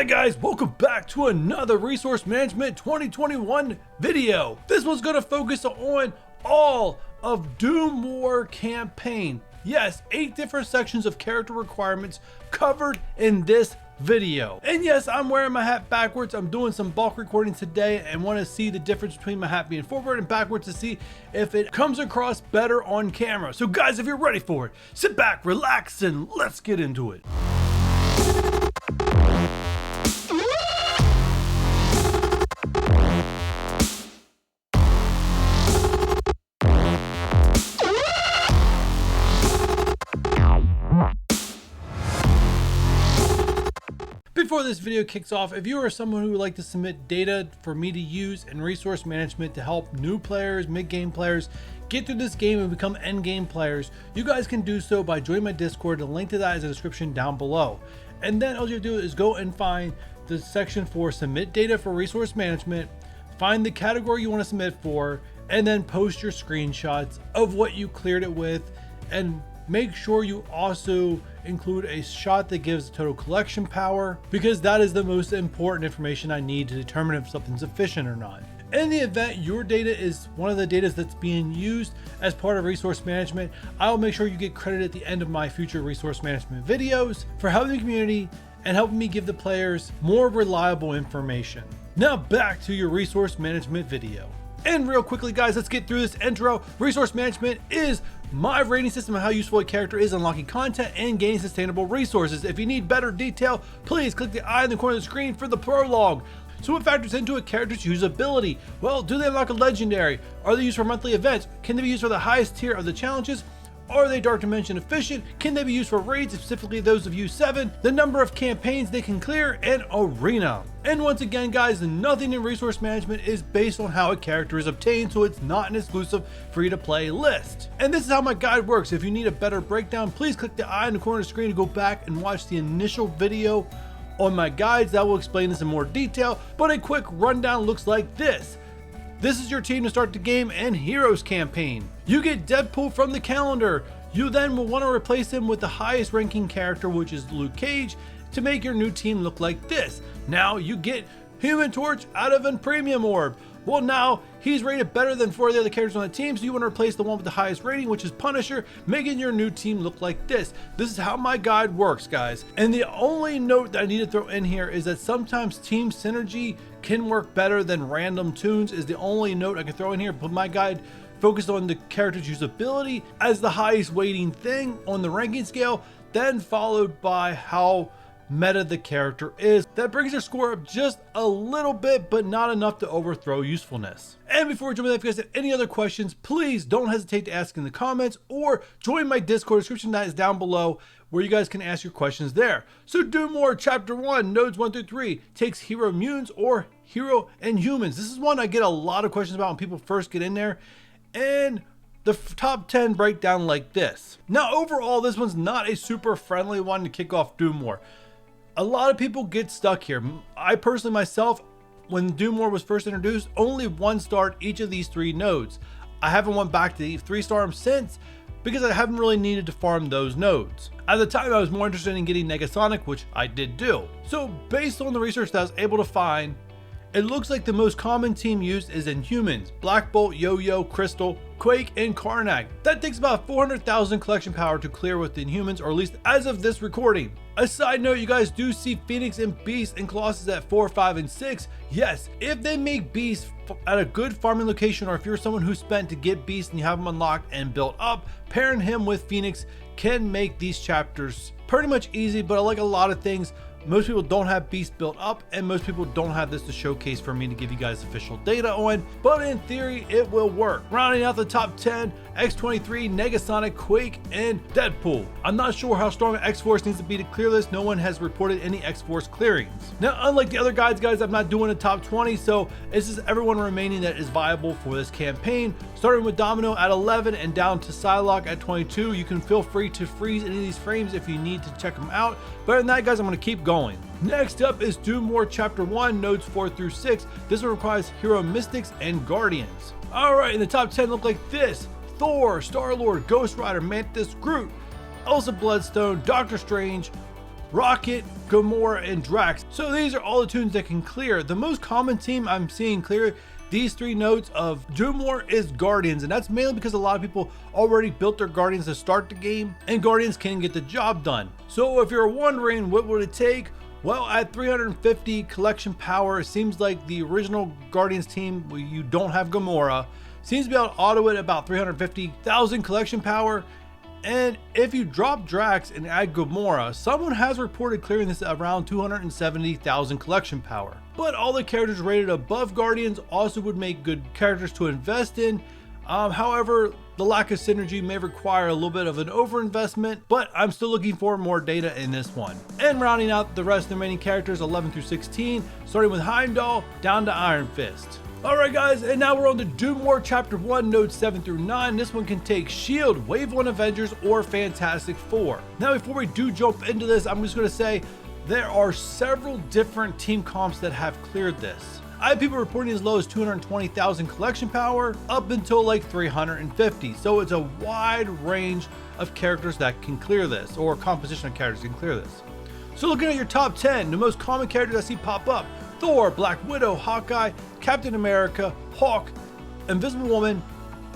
Hi guys, welcome back to another Resource Management 2021 video. This one's going to focus on all of Doom War campaign. Yes, 8 different sections of character requirements covered in this video. And yes, I'm wearing my hat backwards. I'm doing some bulk recording today and want to see the difference between my hat being forward and backwards to see if it comes across better on camera. So guys, if you're ready for it, sit back, relax, and let's get into it. Before this video kicks off, if you are someone who would like to submit data for me to use in resource management to help new players, mid-game players get through this game and become end-game players, you guys can do so by joining my Discord. The link to that is in the description down below. And then all you have to do is go and find the section for submit data for resource management, find the category you want to submit for, and then post your screenshots of what you cleared it with, and make sure you also include a shot that gives total collection power, because that is the most important information I need to determine if something's efficient or not. In the event your data is one of the data that's being used as part of resource management, I'll make sure you get credit at the end of my future resource management videos for helping the community and helping me give the players more reliable information. Now back to your resource management video. And real quickly guys, let's get through this intro. Resource management is my rating system of how useful a character is unlocking content and gaining sustainable resources. If you need better detail, please click the eye in the corner of the screen for the prologue. So what factors into a character's usability? Well, do they unlock a legendary? Are they used for monthly events? Can they be used for the highest tier of the challenges? Are they Dark Dimension efficient? Can they be used for raids, specifically those of U7? The number of campaigns they can clear, and arena. And once again guys, nothing in resource management is based on how a character is obtained, so it's not an exclusive free to play list. And this is how my guide works. If you need a better breakdown, please click the eye in the corner of the screen to go back and watch the initial video on my guides that will explain this in more detail, but a quick rundown looks like this. This is your team to start the game and heroes campaign. You get Deadpool from the calendar. You then will want to replace him with the highest ranking character, which is Luke Cage, to make your new team look like this. Now you get Human Torch out of a premium orb. Well, now he's rated better than 4 of the other characters on the team, so you want to replace the one with the highest rating, which is Punisher, making your new team look like this. This is how my guide works, guys. And the only note that I need to throw in here is that sometimes team synergy can work better than random toons, is the only note I can throw in here, but my guide focused on the character's usability as the highest weighting thing on the ranking scale, then followed by how meta the character is. That brings your score up just a little bit, but not enough to overthrow usefulness. And before we jump in, if you guys have any other questions, please don't hesitate to ask in the comments or join my Discord. Description that is down below where you guys can ask your questions there. So Doom War Chapter 1, Nodes 1 through 3 takes hero immunes or hero and humans. This is one I get a lot of questions about when people first get in there, and the top 10 break down like this. Now overall, this one's not a super friendly one to kick off Doom War. A lot of people get stuck here. I personally myself, when Doom War was first introduced, only 1-starred each of these 3 nodes. I haven't went back to 3-star them since because I haven't really needed to farm those nodes. At the time I was more interested in getting Negasonic, which I did do. So based on the research that I was able to find, it looks like the most common team used is Inhumans, Black Bolt, Yo-Yo, Crystal, Quake, and Karnak. That takes about 400,000 collection power to clear with the Inhumans, or at least as of this recording. A side note, you guys do see Phoenix and Beast and Colossus at 4, 5, and 6. Yes, if they make Beast at a good farming location, or if you're someone who spent to get Beast and you have him unlocked and built up, pairing him with Phoenix can make these chapters pretty much easy. But like a lot of things, most people don't have Beast built up, and most people don't have this to showcase for me to give you guys official data on, but in theory it will work. Rounding out the top 10, X-23, Negasonic, Quake, and Deadpool. I'm not sure how strong X-Force needs to be to clear this. No one has reported any X-Force clearings. Now unlike the other guides, guys, I'm not doing a top 20, so this is everyone remaining that is viable for this campaign, starting with Domino at 11 and down to Psylocke at 22. You can feel free to freeze any of these frames if you need to check them out, but in that, guys, I'm going to keep going. Next up is Doom War Chapter 1, Nodes 4 through 6. This one requires Hero Mystics and Guardians. Alright, in the top 10 look like this: Thor, Star-Lord, Ghost Rider, Mantis, Groot, Elsa Bloodstone, Doctor Strange, Rocket, Gamora, and Drax. So these are all the toons that can clear. The most common team I'm seeing clear these 3 nodes of Doom War is Guardians, and that's mainly because a lot of people already built their Guardians to start the game, and Guardians can get the job done. So if you're wondering what would it take, well, at 350 collection power, it seems like the original Guardians team, where you don't have Gamora, seems to be able to auto it about 350,000 collection power. And if you drop Drax and add Gamora, someone has reported clearing this at around 270,000 collection power. But all the characters rated above Guardians also would make good characters to invest in. However, the lack of synergy may require a little bit of an overinvestment, but I'm still looking for more data in this one. And rounding out the rest of the remaining characters 11 through 16, starting with Heimdall down to Iron Fist. Alright guys, and now we're on to Doom War Chapter 1, Nodes 7 through 9. This one can take S.H.I.E.L.D., Wave 1 Avengers, or Fantastic Four. Now before we do jump into this, I'm just going to say there are several different team comps that have cleared this. I have people reporting as low as 220,000 collection power up until like 350. So it's a wide range of characters that can clear this, or composition of characters can clear this. So looking at your top 10, the most common characters I see pop up: Thor, Black Widow, Hawkeye, Captain America, Hawk, Invisible Woman,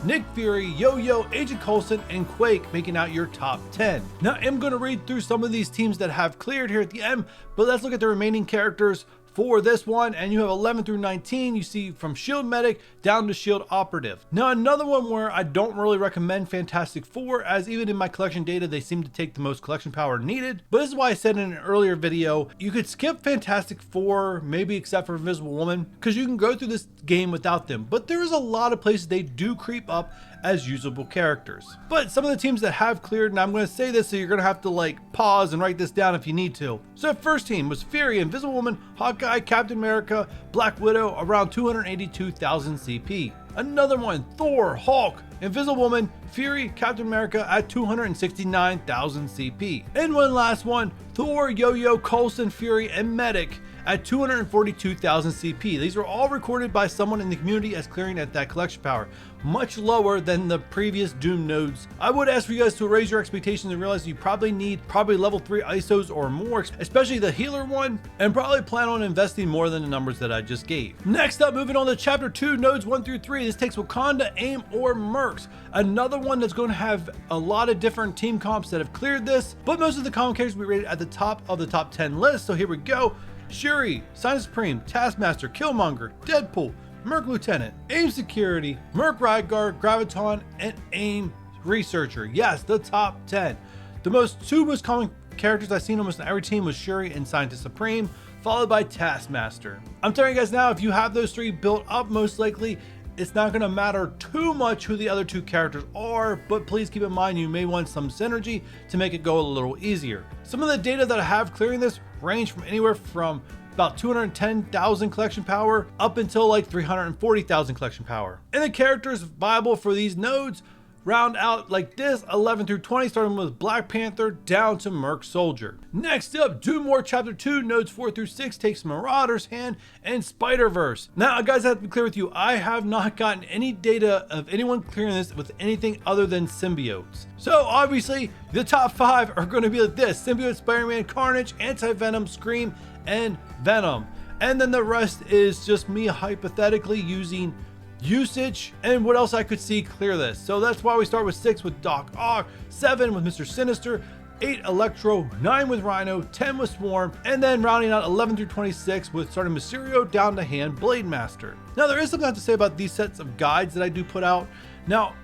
Nick Fury, Yo-Yo, Agent Coulson, and Quake making out your top 10. Now I'm going to read through some of these teams that have cleared here at the end, but let's look at the remaining characters for this one. And you have 11 through 19, you see from S.H.I.E.L.D. Medic down to S.H.I.E.L.D. Operative. Now another one where I don't really recommend Fantastic Four, as even in my collection data they seem to take the most collection power needed, but this is why I said in an earlier video you could skip Fantastic Four, maybe except for Invisible Woman, because you can go through this game without them. But there is a lot of places they do creep up as usable characters. But some of the teams that have cleared, and I'm going to say this so you're going to have to like pause and write this down if you need to. So the first team was Fury, Invisible Woman, Hawkeye, Captain America, Black Widow, around 282,000 CP. Another one, Thor, Hulk, Invisible Woman, Fury, Captain America at 269,000 CP. And one last one, Thor, Yo-Yo, Coulson, Fury, and Medic at 242,000 CP. These were all recorded by someone in the community as clearing at that collection power, much lower than the previous Doom nodes. I would ask for you guys to raise your expectations and realize you probably need level 3 ISOs or more, especially the healer one, and probably plan on investing more than the numbers that I just gave. Next up, moving on to Chapter 2, Nodes 1 through 3. This takes Wakanda, AIM, or Mercs. Another one that's going to have a lot of different team comps that have cleared this, but most of the common characters will be rated at the top of the top 10 list. So here we go. Shuri, Silent Supreme, Taskmaster, Killmonger, Deadpool, Merc Lieutenant, AIM Security, Merc Rygar, Graviton, and AIM Researcher. Yes, the top 10. The two most common characters I've seen almost in every team was Shuri and Scientist Supreme, followed by Taskmaster. I'm telling you guys now, if you have those 3 built up, most likely it's not going to matter too much who the other 2 characters are, but please keep in mind you may want some synergy to make it go a little easier. Some of the data that I have clearing this range from anywhere from about 210,000 collection power up until like 340,000 collection power. And the characters viable for these nodes round out like this, 11 through 20, starting with Black Panther down to Merc Soldier. Next up, Doom War Chapter 2, Nodes 4 through 6 takes Marauder's Hand and Spider-Verse. Now guys, I have to be clear with you, I have not gotten any data of anyone clearing this with anything other than symbiotes. So obviously the top 5 are going to be like this: Symbiote, Spider-Man, Carnage, Anti-Venom, Scream, and Venom. And then the rest is just me hypothetically using usage and what else I could see clear this. So that's why we start with 6 with Doc Ock, 7 with Mr. Sinister, 8 Electro, 9 with Rhino, 10 with Swarm, and then rounding out 11 through 26 with starting Mysterio down to Hand Blade Master. Now there is something I have to say about these sets of guides that I do put out. Now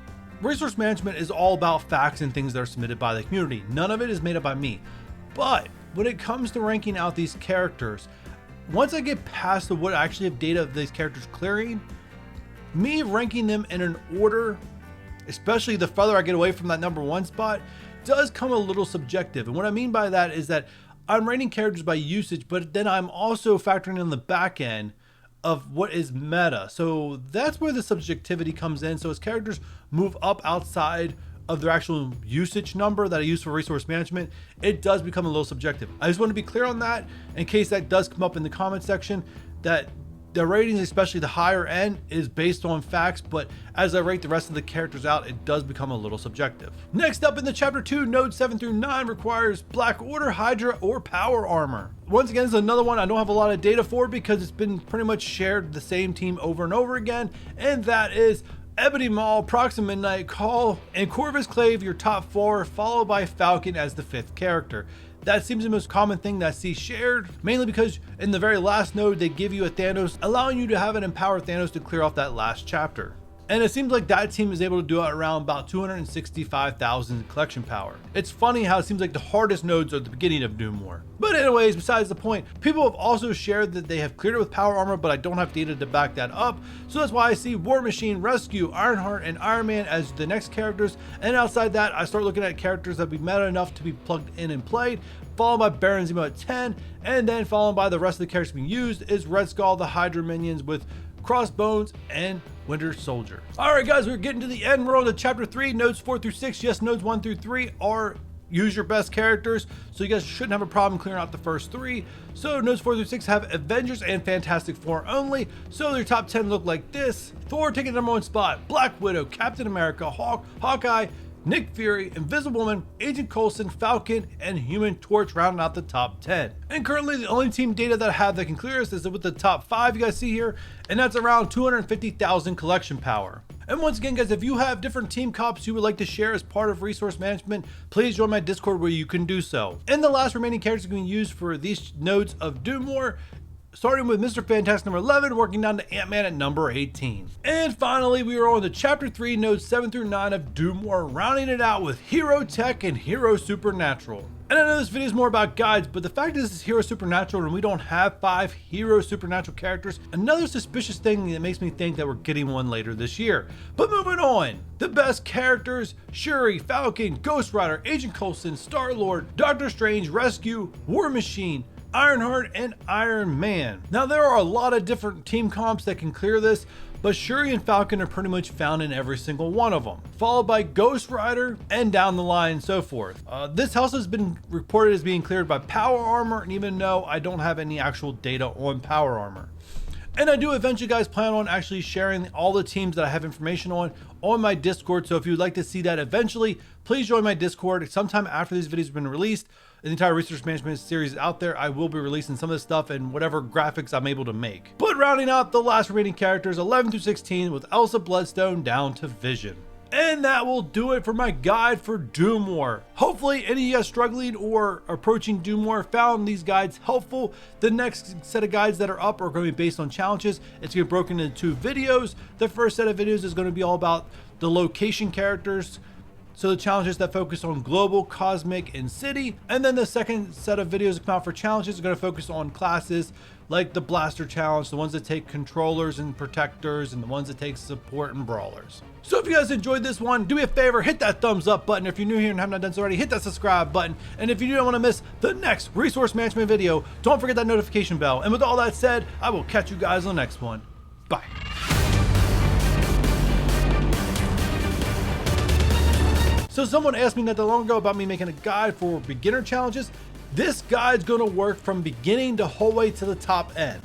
resource management is all about facts and things that are submitted by the community. None of it is made up by me. But when it comes to ranking out these characters, once I get past the what I actually have data of these characters clearing, me ranking them in an order, especially the further I get away from that number 1 spot, does come a little subjective. And what I mean by that is that I'm rating characters by usage, but then I'm also factoring in the back end of what is meta. So that's where the subjectivity comes in. So as characters move up outside of their actual usage number that I use for resource management, it does become a little subjective. I just want to be clear on that in case that does come up in the comment section, that The ratings, especially the higher end, is based on facts, but as I rate the rest of the characters out, it does become a little subjective. Next up in the chapter 2, nodes 7 through 9 requires Black Order, Hydra, or Power Armor. Once again, this is another one I don't have a lot of data for because it's been pretty much shared the same team over and over again, and that is Ebony Maw, Proxima Midnight, Call, and Corvus Clave, your top 4, followed by Falcon as the 5th character. That seems the most common thing that I see shared, mainly because in the very last node they give you a Thanos, allowing you to have an empowered Thanos to clear off that last chapter. And it seems like that team is able to do it around about 265,000 collection power. It's funny how it seems like the hardest nodes are the beginning of Doom War. But anyways, besides the point, people have also shared that they have cleared it with Power Armor, but I don't have data to back that up. So that's why I see War Machine, Rescue, Ironheart, and Iron Man as the next characters. And outside that, I start looking at characters that be meta enough to be plugged in and played, followed by Baron Zemo at 10, and then followed by the rest of the characters being used is Red Skull, the Hydra minions with Crossbones, and Winter Soldier. Alright guys, we're getting to the end. We're on to chapter 3, nodes 4 through 6. Yes, nodes 1 through 3 are use your best characters, so you guys shouldn't have a problem clearing out the first 3. So nodes 4 through 6 have Avengers and Fantastic Four only, so their top 10 look like this. Thor taking the number 1 spot, Black Widow, Captain America, Hawkeye, Nick Fury, Invisible Woman, Agent Coulson, Falcon, and Human Torch rounding out the top 10. And currently the only team data that I have that can clear us is with the top 5 you guys see here, and that's around 250,000 collection power. And once again guys, if you have different team comps you would like to share as part of resource management, please join my Discord where you can do so. And the last remaining characters being used for these nodes of Doom War, starting with Mr. Fantastic number 11, working down to Ant-Man at number 18. And finally, we are on to chapter 3, nodes 7 through 9 of Doom War, rounding it out with Hero Tech and Hero Supernatural. And I know this video is more about guides, but the fact is this is Hero Supernatural and we don't have 5 Hero Supernatural characters, another suspicious thing that makes me think that we're getting one later this year. But moving on, the best characters: Shuri, Falcon, Ghost Rider, Agent Coulson, Star-Lord, Doctor Strange, Rescue, War Machine, Ironheart, and Iron Man. Now there are a lot of different team comps that can clear this, but Shuri and Falcon are pretty much found in every single one of them, followed by Ghost Rider and down the line and so forth. This house has been reported as being cleared by Power Armor, and even though I don't have any actual data on Power Armor. And I do eventually guys plan on actually sharing all the teams that I have information on my Discord, so if you'd like to see that eventually, please join my Discord. Sometime after these videos have been released, the entire research management series is out there, I will be releasing some of this stuff and whatever graphics I'm able to make. But rounding out the last remaining characters, 11 through 16, with Elsa Bloodstone down to Vision. And that will do it for my guide for Doom War. Hopefully any of you guys struggling or approaching Doom War found these guides helpful. The next set of guides that are up are going to be based on challenges. It's going to be broken into 2 videos. The first set of videos is going to be all about the location characters, so the challenges that focus on global, cosmic, and city. And then the second set of videos that come out for challenges are going to focus on classes like the Blaster Challenge, the ones that take controllers and protectors, and the ones that take support and brawlers. So if you guys enjoyed this one, do me a favor, hit that thumbs up button. If you're new here and have not done so already, hit that subscribe button. And if you don't want to miss the next resource management video, don't forget that notification bell. And with all that said, I will catch you guys on the next one. Bye. So someone asked me not that long ago about me making a guide for beginner challenges. This guide's gonna work from beginning to whole way to the top end.